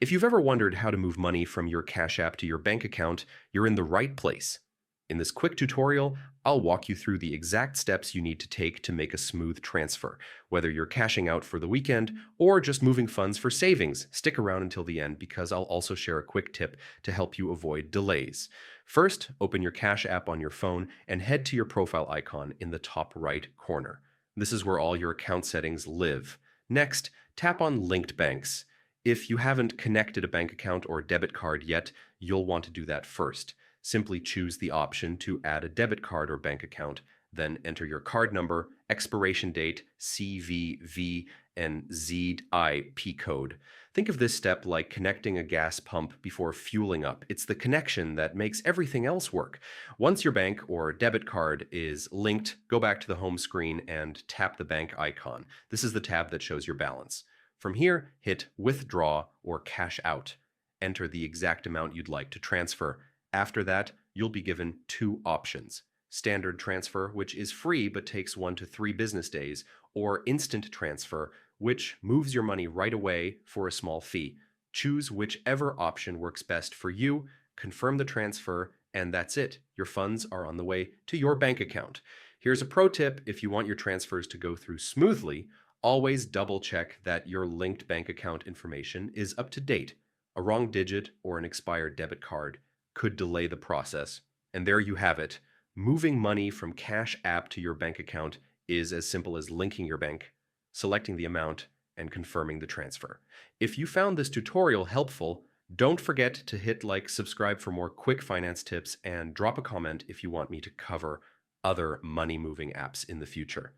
If you've ever wondered how to move money from your Cash App to your bank account, you're in the right place. In this quick tutorial, I'll walk you through the exact steps you need to take to make a smooth transfer. Whether you're cashing out for the weekend or just moving funds for savings, stick around until the end because I'll also share a quick tip to help you avoid delays. First, open your Cash App on your phone and head to your profile icon in the top right corner. This is where all your account settings live. Next, tap on Linked Banks. If you haven't connected a bank account or debit card yet, you'll want to do that first. Simply choose the option to add a debit card or bank account, then enter your card number, expiration date, CVV, and ZIP code. Think of this step like connecting a gas pump before fueling up. It's the connection that makes everything else work. Once your bank or debit card is linked, go back to the home screen and tap the bank icon. This is the tab that shows your balance. From here, hit Withdraw or Cash Out. Enter the exact amount you'd like to transfer. After that, you'll be given two options: Standard Transfer, which is free but takes 1 to 3 business days, or Instant Transfer, which moves your money right away for a small fee. Choose whichever option works best for you, confirm the transfer, and that's it. Your funds are on the way to your bank account. Here's a pro tip: if you want your transfers to go through smoothly, always double check that your linked bank account information is up to date. A wrong digit or an expired debit card could delay the process. And there you have it. Moving money from Cash App to your bank account is as simple as linking your bank, selecting the amount, and confirming the transfer. If you found this tutorial helpful, don't forget to hit like, subscribe for more quick finance tips, and drop a comment if you want me to cover other money moving apps in the future.